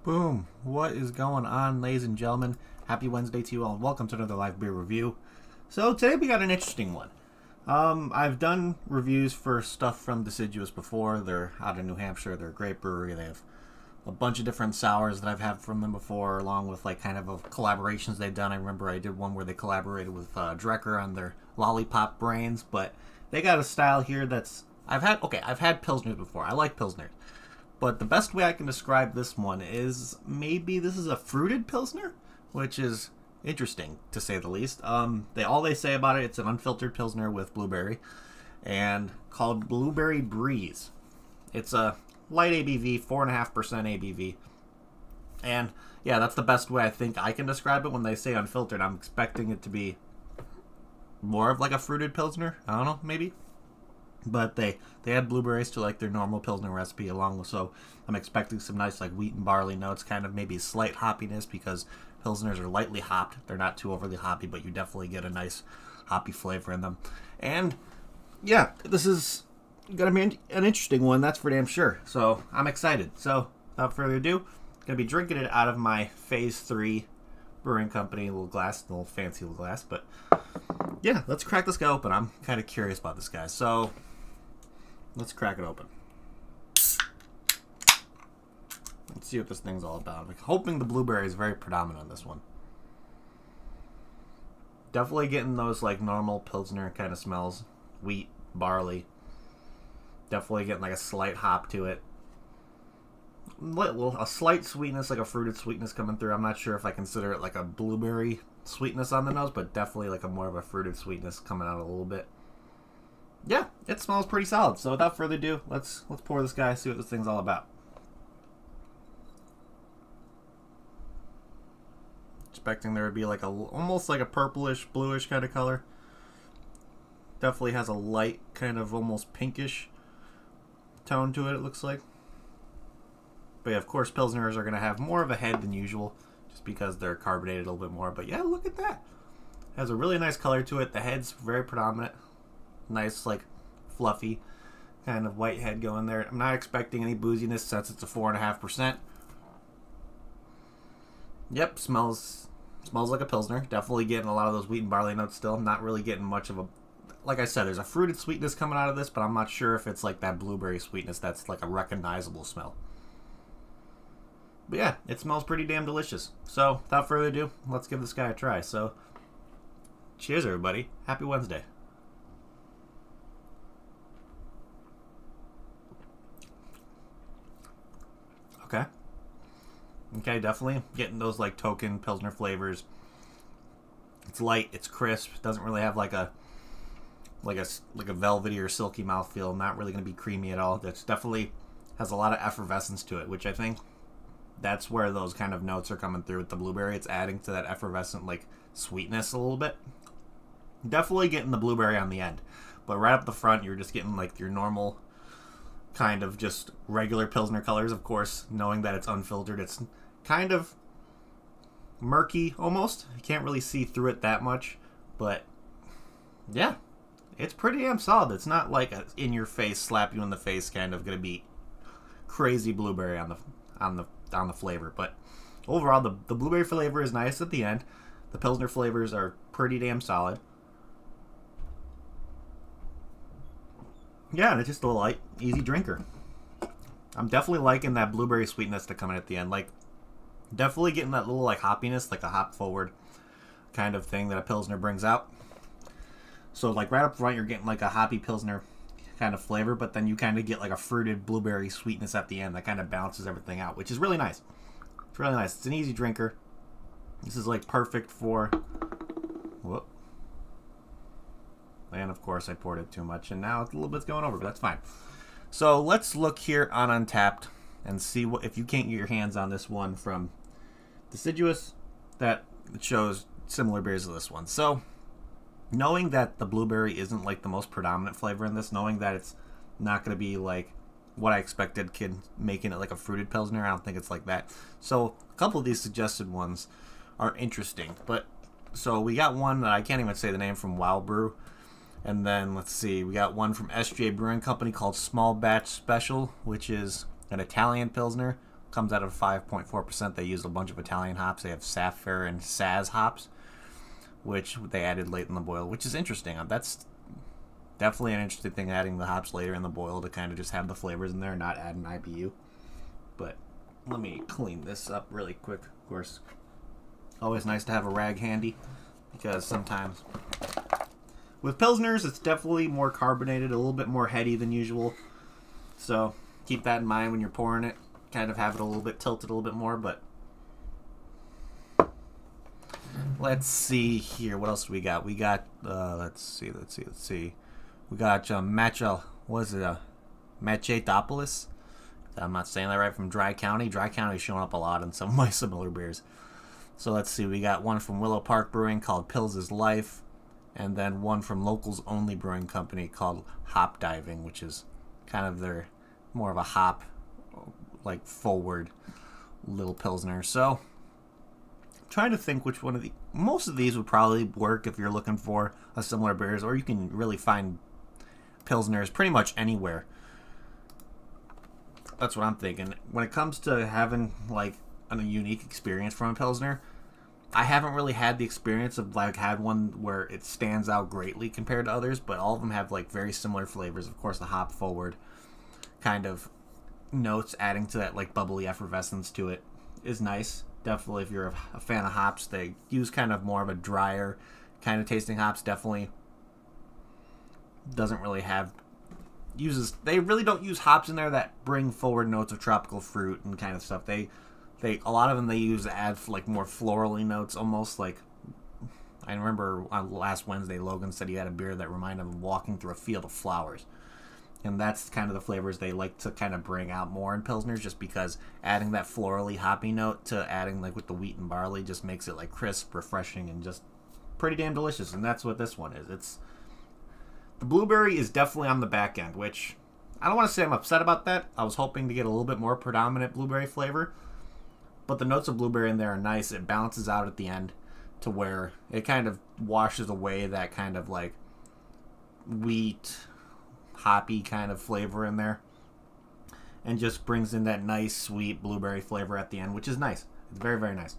Boom! What is going on, ladies and gentlemen? Happy Wednesday to you all, and welcome to another live beer review. So today we got an interesting one. I've done reviews for stuff from Deciduous before. They're out of New Hampshire. They're a great brewery. They have a bunch of different sours that I've had from them before, along with like kind of collaborations they've done. I remember I did one where they collaborated with Drecker on their Lollipop Brains, but they got a style here that's I've had Pilsners before. I like Pilsners. But the best way I can describe this one is maybe this is a fruited Pilsner, which is interesting to say the least. They say about it's an unfiltered Pilsner with blueberry, and called Blueberry Breeze. It's a light ABV, 4.5% ABV, and yeah, that's the best way I think I can describe it. When they say unfiltered, I'm expecting it to be more of like a fruited Pilsner. I don't know, maybe. But they add blueberries to like their normal Pilsner recipe along with, so I'm expecting some nice like wheat and barley notes, kind of maybe slight hoppiness because Pilsners are lightly hopped. They're not too overly hoppy, but you definitely get a nice hoppy flavor in them. And yeah, this is going to be an interesting one, that's for damn sure. So I'm excited. So without further ado, going to be drinking it out of my Phase 3 Brewing Company little fancy little glass. But yeah, let's crack this guy open. I'm kind of curious about this guy. So let's crack it open. Let's see what this thing's all about. I'm hoping the blueberry is very predominant on this one. Definitely getting those like normal Pilsner kind of smells. Wheat, barley. Definitely getting like a slight hop to it. A slight sweetness, like a fruited sweetness coming through. I'm not sure if I consider it like a blueberry sweetness on the nose, but definitely like a more of a fruited sweetness coming out a little bit. Yeah, it smells pretty solid. So without further ado, let's pour this guy, see what this thing's all about. Expecting there would be like almost like a purplish, bluish kind of color. Definitely has a light kind of almost pinkish tone to it, it looks like. But yeah, of course, Pilsners are going to have more of a head than usual just because they're carbonated a little bit more. But yeah, look at that. It has a really nice color to it. The head's very predominant. Nice, like, fluffy kind of white head going there. I'm not expecting any booziness since it's a 4.5%. Yep, smells like a Pilsner. Definitely getting a lot of those wheat and barley notes still. I'm not really getting much of a... Like I said, there's a fruited sweetness coming out of this, but I'm not sure if it's like that blueberry sweetness that's like a recognizable smell. But yeah, it smells pretty damn delicious. So, without further ado, let's give this guy a try. So, cheers everybody. Happy Wednesday. Okay, definitely getting those like token Pilsner flavors. It's light, it's crisp, doesn't really have like a velvety or silky mouthfeel. Not really going to be creamy at all. It's definitely has a lot of effervescence to it, which I think that's where those kind of notes are coming through with the blueberry. It's adding to that effervescent like sweetness a little bit. Definitely getting the blueberry on the end, but right up the front you're just getting like your normal kind of just regular Pilsner colors. Of course, knowing that it's unfiltered, it's kind of murky almost. You can't really see through it that much, but yeah, it's pretty damn solid. It's not like a in your face, slap you in the face kind of gonna be crazy blueberry on the flavor, but overall the blueberry flavor is nice at the end. The Pilsner flavors are pretty damn solid. Yeah, and it's just a light, easy drinker. I'm definitely liking that blueberry sweetness to come in at the end. Like, definitely getting that little like hoppiness, like a hop forward kind of thing that a Pilsner brings out. So like right up front, you're getting like a hoppy Pilsner kind of flavor, but then you kind of get like a fruited blueberry sweetness at the end that kind of balances everything out, which is really nice. It's really nice. It's an easy drinker. This is like perfect for... Whoop. And of course I poured it too much, and now a little bit's going over, but that's fine. So let's look here on Untappd and see what if you can't get your hands on this one from Deciduous that shows similar beers to this one. So knowing that the blueberry isn't like the most predominant flavor in this, knowing that it's not going to be like what I expected, making it like a fruited Pilsner, I don't think it's like that. So a couple of these suggested ones are interesting, but so we got one that I can't even say the name, from Wow Brew. And then, let's see, we got one from SJ Brewing Company called Small Batch Special, which is an Italian Pilsner comes out of 5.4%. They used a bunch of Italian hops. They have Sapphire and Saz hops, which they added late in the boil, which is interesting. That's definitely an interesting thing, adding the hops later in the boil to kind of just have the flavors in there and not add an IBU. But let me clean this up really quick. Of course, always nice to have a rag handy, because sometimes with Pilsners, it's definitely more carbonated, a little bit more heady than usual. So keep that in mind when you're pouring it. Kind of have it a little bit tilted a little bit more, but let's see here. What else do we got? We got, let's see. We got Machetopoulos. I'm not saying that right, from Dry County. Dry County is showing up a lot in some of my similar beers. So let's see. We got one from Willow Park Brewing called Pils is Life. And then one from Locals Only Brewing Company called Hop Diving, which is kind of their more of a hop, like, forward little Pilsner. So I'm trying to think which one of the... Most of these would probably work if you're looking for a similar beers, or you can really find Pilsners pretty much anywhere. That's what I'm thinking. When it comes to having, like, a unique experience from a Pilsner, I haven't really had the experience of, like, had one where it stands out greatly compared to others, but all of them have, like, very similar flavors. Of course, the hop forward kind of notes adding to that, like, bubbly effervescence to it is nice. Definitely, if you're a fan of hops, they use kind of more of a drier kind of tasting hops. Definitely doesn't really have... They really don't use hops in there that bring forward notes of tropical fruit and kind of stuff. A lot of them they use to add, like, more florally notes, almost like... I remember last Wednesday, Logan said he had a beer that reminded him of walking through a field of flowers. And that's kind of the flavors they like to kind of bring out more in Pilsners, just because adding that florally hoppy note to adding, like, with the wheat and barley just makes it, like, crisp, refreshing, and just pretty damn delicious. And that's what this one is. The blueberry is definitely on the back end, which I don't want to say I'm upset about that. I was hoping to get a little bit more predominant blueberry flavor, but the notes of blueberry in there are nice. It balances out at the end to where it kind of washes away that kind of, like, wheat, hoppy kind of flavor in there, and just brings in that nice, sweet blueberry flavor at the end, which is nice. It's very, very nice.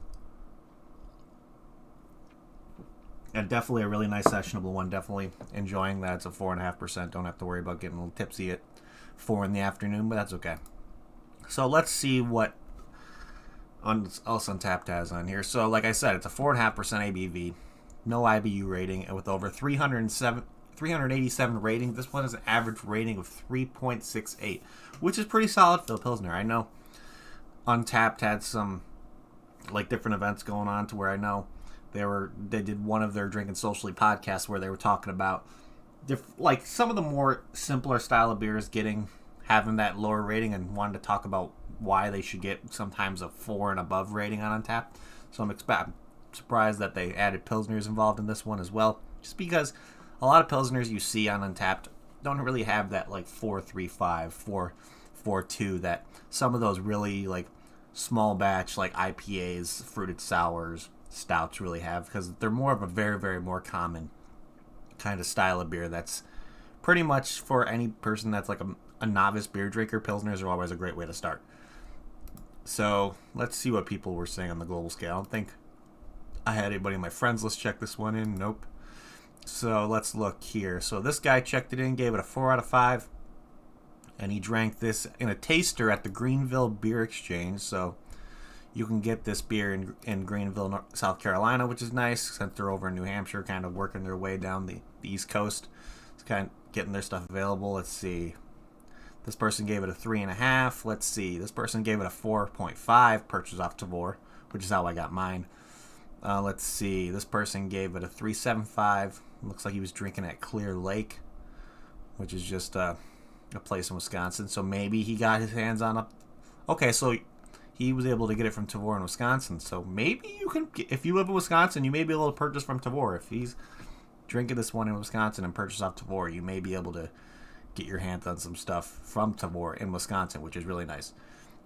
And definitely a really nice sessionable one. Definitely enjoying that. It's a 4.5%. Don't have to worry about getting a little tipsy at 4 in the afternoon, but that's okay. So let's see what else Untapped has on here. So like I said, it's a 4.5% ABV, no IBU rating, and with over 387 ratings, this one has an average rating of 3.68, which is pretty solid for the Pilsner. I know Untapped had some, like, different events going on to where I know they did one of their Drinking Socially podcasts where they were talking about like some of the more simpler style of beers having that lower rating, and wanted to talk about why they should get sometimes a 4 and above rating on Untapped. So I'm surprised that they added Pilsners involved in this one as well, just because a lot of Pilsners you see on Untapped don't really have that, like, 4.35, 4.42 that some of those really, like, small batch, like, IPAs, fruited sours, stouts really have, because they're more of a very, very more common kind of style of beer that's pretty much for any person that's like a novice beer drinker. Pilsners are always a great way to start. So let's see what people were saying on the global scale. I don't think I had anybody on my friends list check this one in. Nope. So let's look here. So this guy checked it in, gave it a 4 out of 5, and he drank this in a taster at the Greenville Beer Exchange. So you can get this beer in Greenville, South Carolina, which is nice, since they're over in New Hampshire, kind of working their way down the East Coast. It's kind of getting their stuff available. Let's see. This person gave it a 3.5. Let's see. This person gave it a 4.5, purchased off Tavour, which is how I got mine. Let's see. This person gave it a 3.75. Looks like he was drinking at Clear Lake, which is just a place in Wisconsin. So maybe he got his hands on a... Okay, so he was able to get it from Tavour in Wisconsin. So maybe you can, if you live in Wisconsin, you may be able to purchase from Tavour. If he's drinking this one in Wisconsin and purchase off Tavour, you may be able to get your hands on some stuff from Tavour in Wisconsin, which is really nice.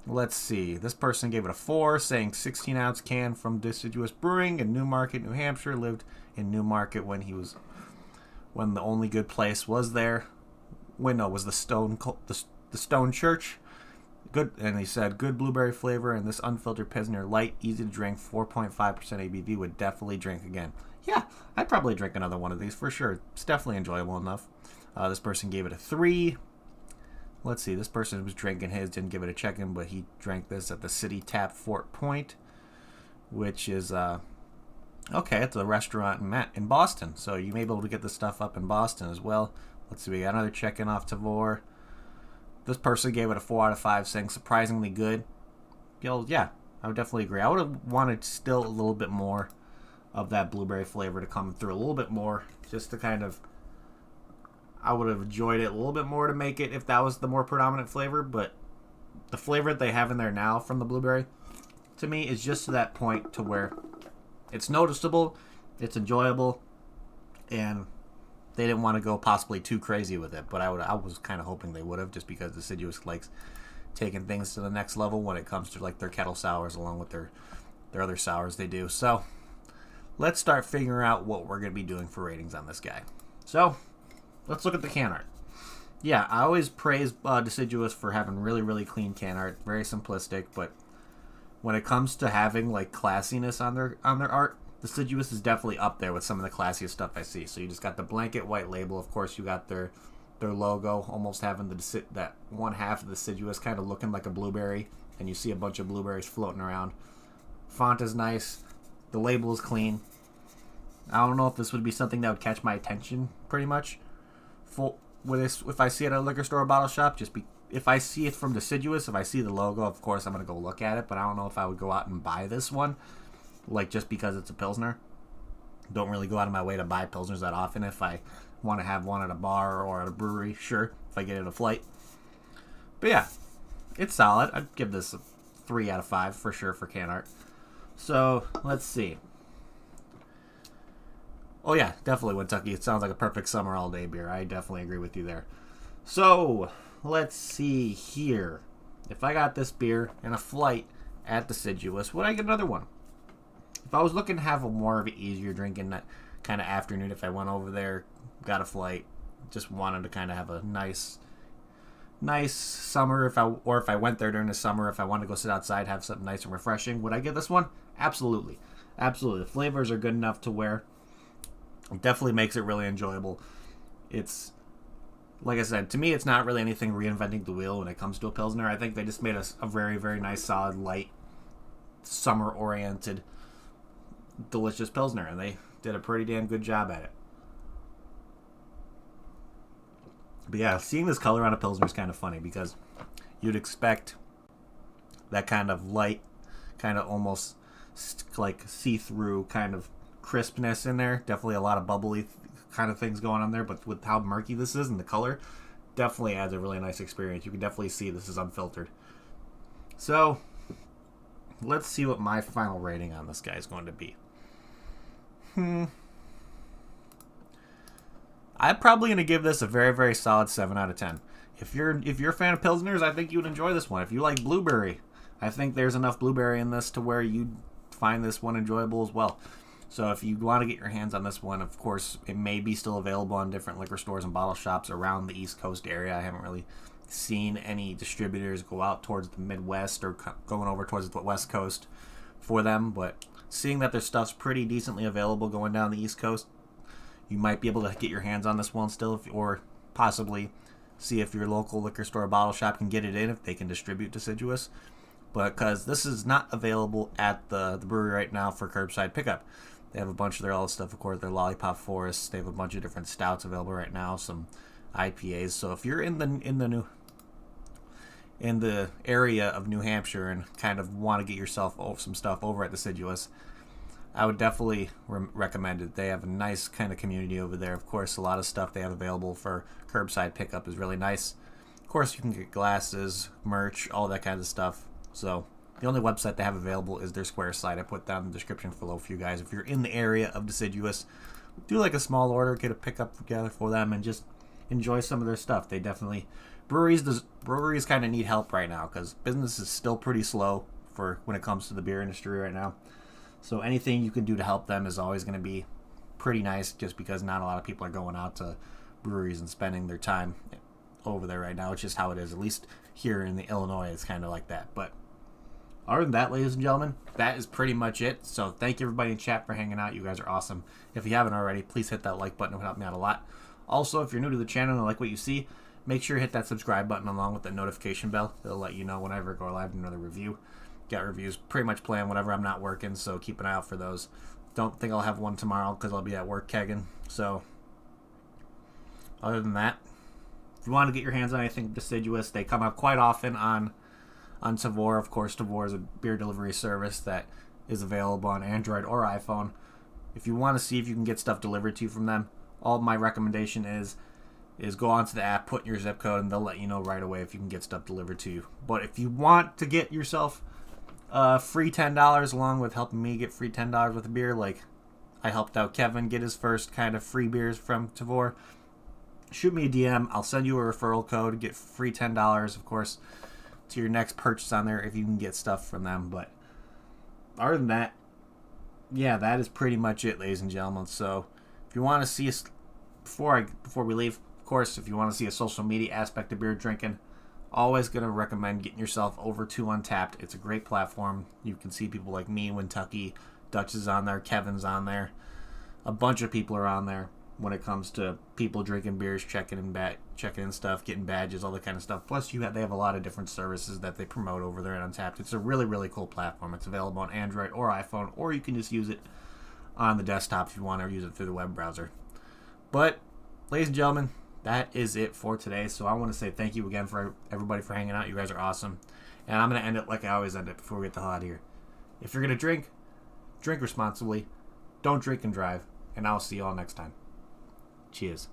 Let's see. This person gave it a 4, saying 16-ounce can from Deciduous Brewing in Newmarket, New Hampshire. Lived in Newmarket when the only good place was there. Was the Stone Church. good, and he said good blueberry flavor, and this unfiltered Pilsner light, easy to drink, 4.5% ABV, would definitely drink again. Yeah, I'd probably drink another one of these for sure. It's definitely enjoyable enough. This person gave it a 3. Let's see, this person was drinking his, didn't give it a check-in, but he drank this at the City Tap Fort Point, which is, okay, it's a restaurant in Boston, so you may be able to get this stuff up in Boston as well. Let's see, we got another check-in off Tavor. This person gave it a 4 out of 5, saying surprisingly good. Yeah, I would definitely agree. I would have wanted still a little bit more of that blueberry flavor to come through, a little bit more, just to kind of, I would have enjoyed it a little bit more to make it if that was the more predominant flavor, but the flavor that they have in there now from the blueberry, to me, is just to that point to where it's noticeable, it's enjoyable, and they didn't want to go possibly too crazy with it, but I was kind of hoping they would have, just because Deciduous likes taking things to the next level when it comes to like their kettle sours along with their other sours they do. So let's start figuring out what we're going to be doing for ratings on this guy. So let's look at the can art. Yeah, I always praise Deciduous for having really, really clean can art. Very simplistic, but when it comes to having like classiness on their art, Deciduous is definitely up there with some of the classiest stuff I see. So you just got the blanket white label. Of course, you got their logo almost having that one half of the Deciduous kind of looking like a blueberry, and you see a bunch of blueberries floating around. Font is nice. The label is clean. I don't know if this would be something that would catch my attention pretty much. If I see it at a liquor store or bottle shop, if I see it from Deciduous, if I see the logo, of course I'm going to go look at it, but I don't know if I would go out and buy this one, like just because it's a Pilsner. Don't really go out of my way to buy Pilsners that often. If I want to have one at a bar or at a brewery, sure, if I get it a flight. But yeah, it's solid. I'd give this a 3 out of 5 for sure for can art. So, let's see. Oh yeah, definitely Kentucky. It sounds like a perfect summer all day beer. I definitely agree with you there. So, let's see here. If I got this beer and a flight at Deciduous, would I get another one? If I was looking to have a more of an easier drinking that kind of afternoon, if I went over there, got a flight, just wanted to kind of have a nice summer, if I went there during the summer, if I wanted to go sit outside, have something nice and refreshing, would I get this one? Absolutely. Absolutely. The flavors are good enough to where it definitely makes it really enjoyable. It's, like I said, to me, it's not really anything reinventing the wheel when it comes to a Pilsner. I think they just made a very, very nice, solid, light, summer-oriented, delicious Pilsner, and they did a pretty damn good job at it. But yeah, seeing this color on a Pilsner is kind of funny, because you'd expect that kind of light, kind of almost like see-through kind of crispness in there. Definitely a lot of bubbly kind of things going on there, but with how murky this is and the color, definitely adds a really nice experience. You can definitely see this is unfiltered. So let's see what my final rating on this guy is going to be. I'm probably going to give this a very, very solid 7 out of 10. If you're a fan of Pilsners, I think you would enjoy this one. If you like blueberry, I think there's enough blueberry in this to where you'd find this one enjoyable as well. So if you want to get your hands on this one, of course, it may be still available in different liquor stores and bottle shops around the East Coast area. I haven't really seen any distributors go out towards the Midwest or going over towards the West Coast for them, but seeing that their stuff's pretty decently available going down the East Coast, you might be able to get your hands on this one still, or possibly see if your local liquor store or bottle shop can get it in, if they can distribute Deciduous. But because this is not available at the brewery right now for curbside pickup. They have a bunch of their other stuff, of course, their Lollipop Forests. They have a bunch of different stouts available right now, some IPAs. So if you're in the area of New Hampshire and kind of want to get yourself some stuff over at Deciduous, I would definitely recommend it. They have a nice kind of community over there. Of course, a lot of stuff they have available for curbside pickup is really nice. Of course, you can get glasses, merch, all that kind of stuff. So the only website they have available is their Square site. I put down in the description below for you guys. If you're in the area of Deciduous, do like a small order, get a pickup together for them, and just enjoy some of their stuff. They definitely, breweries kind of need help right now because business is still pretty slow for when it comes to the beer industry right now. So anything you can do to help them is always going to be pretty nice, just because not a lot of people are going out to breweries and spending their time over there right now. It's just how it is. At least here in the Illinois, it's kind of like that. But other than that, ladies and gentlemen, that is pretty much it. So thank you everybody in chat for hanging out. You guys are awesome. If you haven't already, please hit that like button. It would help me out a lot. Also, if you're new to the channel and like what you see, make sure you hit that subscribe button along with the notification bell. It'll let you know whenever I go live in another review. Got reviews pretty much planned whenever I'm not working, so keep an eye out for those. Don't think I'll have one tomorrow because I'll be at work kegging. So other than that, if you want to get your hands on anything Deciduous, they come out quite often on Tavour. Of course, Tavour is a beer delivery service that is available on Android or iPhone. If you want to see if you can get stuff delivered to you from them, all my recommendation is go onto the app, put in your zip code, and they'll let you know right away if you can get stuff delivered to you. But if you want to get yourself free $10 along with helping me get free $10 with a beer, like I helped out Kevin get his first kind of free beers from Tavour, shoot me a DM. I'll send you a referral code, get free $10, of course, to your next purchase on there if you can get stuff from them. But other than that, yeah, that is pretty much it, ladies and gentlemen. So if you want to see us before we leave, of course, if you want to see a social media aspect of beer drinking, always going to recommend getting yourself over to Untapped. It's a great platform. You can see people like me, Wintucky, Dutch is on there, Kevin's on there. A bunch of people are on there when it comes to people drinking beers, checking in stuff, getting badges, all that kind of stuff. Plus, they have a lot of different services that they promote over there at Untapped. It's a really, really cool platform. It's available on Android or iPhone, or you can just use it on the desktop if you want to use it through the web browser. But, ladies and gentlemen, that is it for today. So I want to say thank you again for everybody for hanging out. You guys are awesome. And I'm going to end it like I always end it before we get the hell out of here. If you're going to drink responsibly. Don't drink and drive. And I'll see you all next time. Cheers.